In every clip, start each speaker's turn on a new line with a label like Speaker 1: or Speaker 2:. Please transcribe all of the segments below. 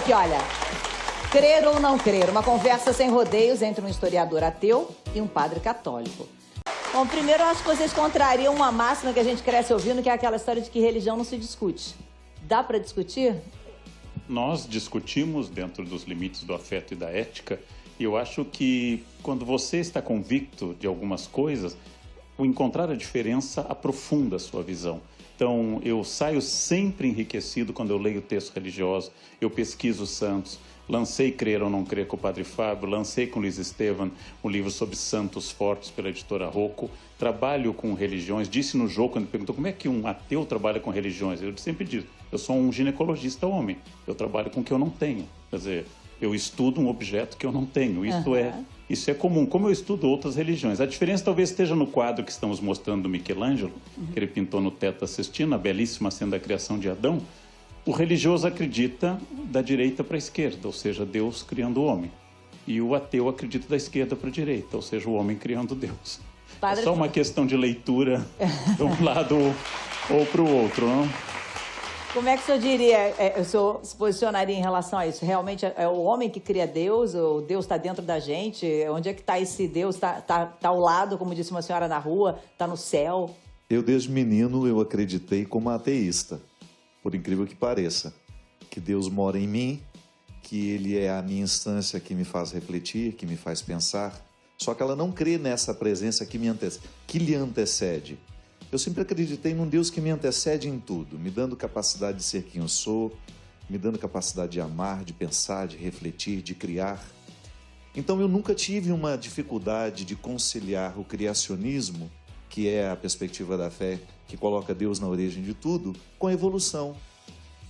Speaker 1: aqui, olha. Crer ou não crer, uma conversa sem rodeios entre um historiador ateu e um padre católico. Bom, primeiro eu acho que vocês contrariam uma máxima que a gente cresce ouvindo, que é aquela história de que religião não se discute. Dá para discutir?
Speaker 2: Nós discutimos dentro dos limites do afeto e da ética, e eu acho que quando você está convicto de algumas coisas, o encontrar a diferença aprofunda a sua visão. Então, eu saio sempre enriquecido quando eu leio texto religioso, eu pesquiso os santos. Lancei Crer ou Não Crer com o Padre Fábio, lancei com Luiz Estevam um livro sobre santos fortes pela editora Rocco. Trabalho com religiões, disse no jogo, quando ele perguntou como é que um ateu trabalha com religiões, eu sempre digo, eu sou um ginecologista homem, eu trabalho com o que eu não tenho. Quer dizer, eu estudo um objeto que eu não tenho, isso é comum, como eu estudo outras religiões. A diferença talvez esteja no quadro que estamos mostrando do Michelangelo, que ele pintou no teto da Sistina, a belíssima cena da criação de Adão. O religioso acredita da direita para a esquerda, ou seja, Deus criando o homem. E o ateu acredita da esquerda para a direita, ou seja, o homem criando Deus. É só uma questão de leitura de um lado ou para o outro, não?
Speaker 1: Como é que o senhor diria, o senhor se posicionaria em relação a isso? Realmente é o homem que cria Deus, ou Deus está dentro da gente? Onde é que está esse Deus? Está ao lado, como disse uma senhora na rua? Está no céu?
Speaker 3: Eu, desde menino, eu acreditei como ateísta. Por incrível que pareça, que Deus mora em mim, que Ele é a minha instância que me faz refletir, que me faz pensar. Só que ela não crê nessa presença que lhe antecede. Eu sempre acreditei num Deus que me antecede em tudo, me dando capacidade de ser quem eu sou, me dando capacidade de amar, de pensar, de refletir, de criar. Então eu nunca tive uma dificuldade de conciliar o criacionismo, que é a perspectiva da fé que coloca Deus na origem de tudo, com a evolução.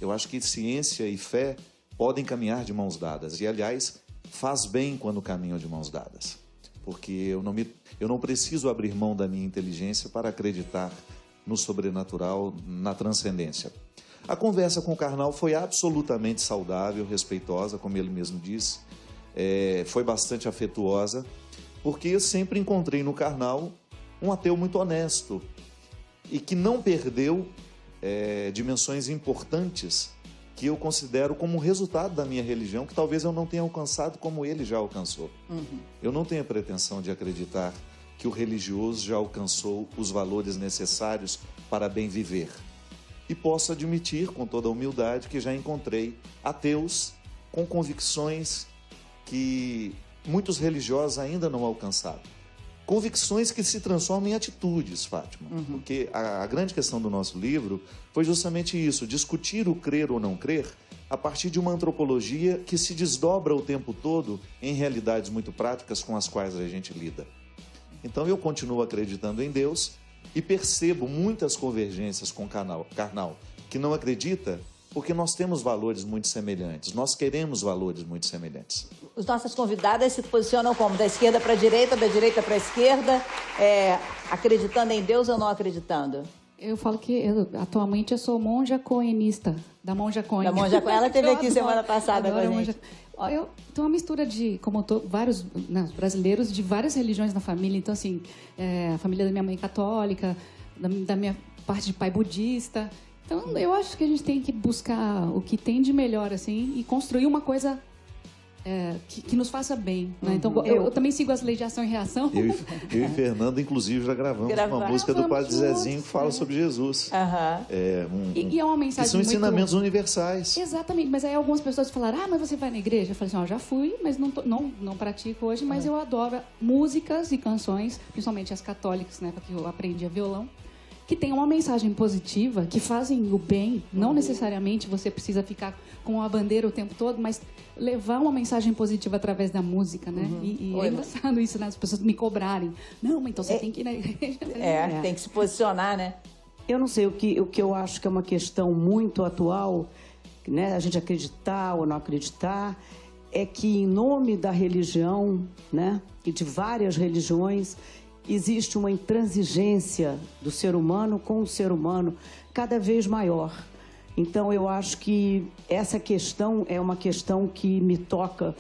Speaker 3: Eu acho que ciência e fé podem caminhar de mãos dadas. E, aliás, faz bem quando caminham de mãos dadas. Porque eu não preciso abrir mão da minha inteligência para acreditar no sobrenatural, na transcendência. A conversa com o Karnal foi absolutamente saudável, respeitosa, como ele mesmo disse. Foi bastante afetuosa, porque eu sempre encontrei no Karnal um ateu muito honesto e que não perdeu dimensões importantes que eu considero como resultado da minha religião, que talvez eu não tenha alcançado como ele já alcançou. Eu não tenho a pretensão de acreditar que o religioso já alcançou os valores necessários para bem viver. E posso admitir, com toda a humildade, que já encontrei ateus com convicções que muitos religiosos ainda não alcançaram. Convicções que se transformam em atitudes, Fátima. Porque a grande questão do nosso livro foi justamente isso, discutir o crer ou não crer a partir de uma antropologia que se desdobra o tempo todo em realidades muito práticas com as quais a gente lida. Então eu continuo acreditando em Deus e percebo muitas convergências com Karnal, que não acredita porque nós temos valores muito semelhantes, nós queremos valores muito semelhantes.
Speaker 1: As nossas convidadas se posicionam como? Da esquerda para a direita, da direita para a esquerda, acreditando em Deus ou não acreditando?
Speaker 4: Eu falo que atualmente eu sou monja coenista, da Monja Coen.
Speaker 1: Da Monja Coen, ela esteve aqui semana passada com a gente.
Speaker 4: Eu tenho uma mistura de, como vários brasileiros, de várias religiões na família. Então, assim, a família da minha mãe católica, da minha parte de pai budista. Então, eu acho que a gente tem que buscar o que tem de melhor, assim, e construir uma coisa que nos faça bem, né? Então, eu também sigo as leis de ação e reação.
Speaker 3: Eu e Fernando, inclusive, já gravamos uma música do Padre Zezinho que fala sobre Jesus.
Speaker 4: E é uma mensagem
Speaker 3: que são ensinamentos universais.
Speaker 4: Exatamente, mas aí algumas pessoas falaram, mas você vai na igreja? Eu falei assim, já fui, mas não pratico hoje, mas eu adoro músicas e canções, principalmente as católicas, né, porque eu aprendi a violão, que tem uma mensagem positiva, que fazem o bem. Não necessariamente você precisa ficar com a bandeira o tempo todo, mas levar uma mensagem positiva através da música, né? E é engraçado isso, né? As pessoas me cobrarem. Não, então você tem que ir na igreja.
Speaker 1: Tem que se posicionar, né?
Speaker 5: Eu não sei, o que eu acho que é uma questão muito atual, né? A gente acreditar ou não acreditar, é que em nome da religião, né? E de várias religiões, existe uma intransigência do ser humano com o ser humano cada vez maior. Então, eu acho que essa questão é uma questão que me toca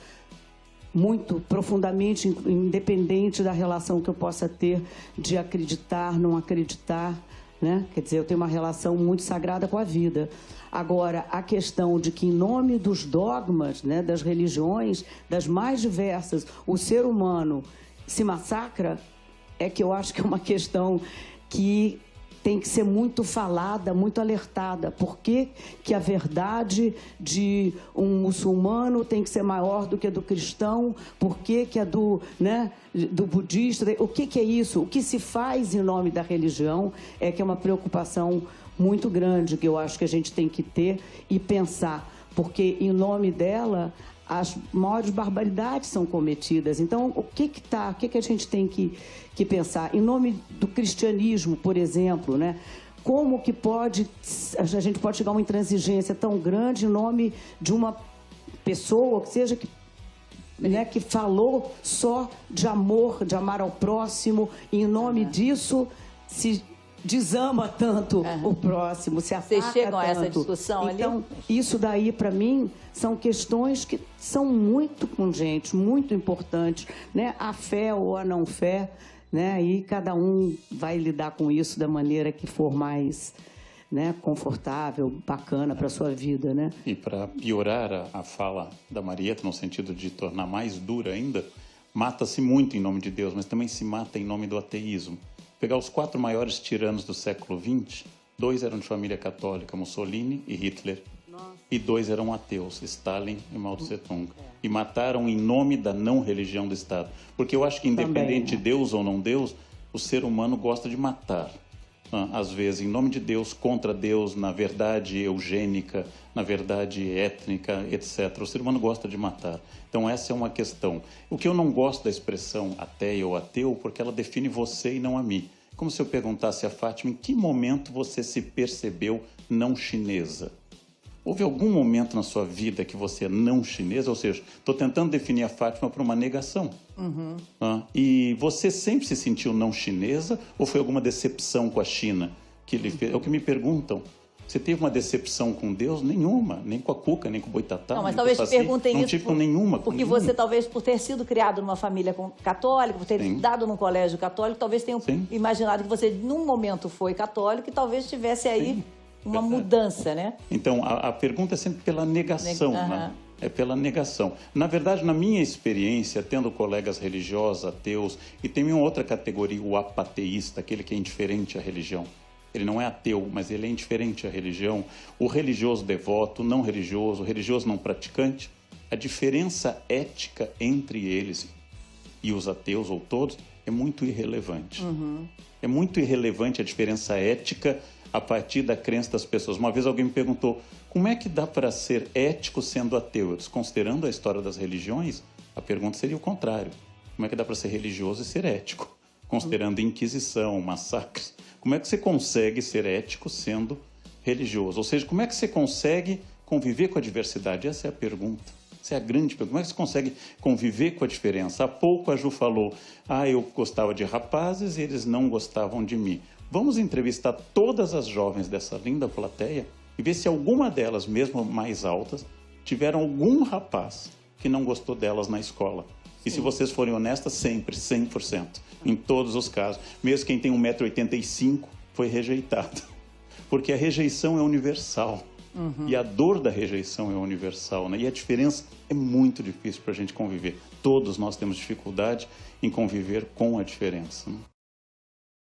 Speaker 5: muito profundamente, independente da relação que eu possa ter de acreditar, não acreditar. né? Quer dizer, eu tenho uma relação muito sagrada com a vida. Agora, a questão de que, em nome dos dogmas, né, das religiões, das mais diversas, o ser humano se massacra, é que eu acho que é uma questão que tem que ser muito falada, muito alertada. Por que que a verdade de um muçulmano tem que ser maior do que a do cristão? Por que que a do budista? O que que é isso? O que se faz em nome da religião é que é uma preocupação muito grande que eu acho que a gente tem que ter e pensar, porque em nome dela as maiores barbaridades são cometidas. Então, o que a gente tem que pensar? Em nome do cristianismo, por exemplo, né? Como que a gente pode chegar a uma intransigência tão grande em nome de uma pessoa, que seja que falou só de amor, de amar ao próximo, e em nome disso se desama tanto o próximo, se ataca tanto.
Speaker 1: Vocês chegam a essa discussão ali?
Speaker 5: Então, isso daí, para mim, são questões que são muito pungentes, muito importantes, né? A fé ou a não fé, né? E cada um vai lidar com isso da maneira que for mais, né, confortável, bacana para a sua vida, né?
Speaker 2: E para piorar a fala da Marieta, no sentido de tornar mais dura ainda, mata-se muito em nome de Deus, mas também se mata em nome do ateísmo. Pegar os 4 maiores tiranos do século XX, 2 eram de família católica, Mussolini e Hitler. Nossa. E 2 eram ateus, Stalin e Mao Tse-tung. E mataram em nome da não religião do Estado. Porque eu acho que, independente de Deus ou não Deus, o ser humano gosta de matar. Às vezes, em nome de Deus, contra Deus, na verdade eugênica, na verdade étnica, etc. O ser humano gosta de matar. Então, essa é uma questão. O que eu não gosto da expressão ateia ou ateu, porque ela define você e não a mim. Como se eu perguntasse a Fátima, em que momento você se percebeu não chinesa? Houve algum momento na sua vida que você é não chinesa? Ou seja, estou tentando definir a Fátima por uma negação. Uhum. E você sempre se sentiu não chinesa ou foi alguma decepção com a China? Que ele fez? É o que me perguntam. Você teve uma decepção com Deus? Nenhuma. Nem com a Cuca, nem com o Boitatá.
Speaker 1: Não, mas talvez te perguntem
Speaker 2: não
Speaker 1: isso.
Speaker 2: Não tive com nenhuma.
Speaker 1: Porque você, talvez, por ter sido criado numa família católica, por ter estudado num colégio católico, talvez tenha imaginado que você, num momento, foi católico e talvez tivesse aí uma mudança, né?
Speaker 2: Então, a pergunta é sempre pela negação, né? É pela negação. Na verdade, na minha experiência, tendo colegas religiosos, ateus, e tem uma outra categoria, o apateísta, aquele que é indiferente à religião. Ele não é ateu, mas ele é indiferente à religião. O religioso devoto, o religioso não praticante. A diferença ética entre eles e os ateus, ou todos, é muito irrelevante. É muito irrelevante a diferença ética a partir da crença das pessoas. Uma vez alguém me perguntou, como é que dá para ser ético sendo ateu? Desconsiderando a história das religiões, a pergunta seria o contrário. Como é que dá para ser religioso e ser ético? Considerando Inquisição, massacres. Como é que você consegue ser ético sendo religioso? Ou seja, como é que você consegue conviver com a diversidade? Essa é a pergunta. Essa é a grande pergunta. Como é que você consegue conviver com a diferença? Há pouco a Ju falou, eu gostava de rapazes e eles não gostavam de mim. Vamos entrevistar todas as jovens dessa linda plateia e ver se alguma delas, mesmo mais altas, tiveram algum rapaz que não gostou delas na escola. E se vocês forem honestas, sempre, 100%, em todos os casos. Mesmo quem tem 1,85 m foi rejeitado. Porque a rejeição é universal. E a dor da rejeição é universal, né? E a diferença é muito difícil para a gente conviver. Todos nós temos dificuldade em conviver com a diferença, né?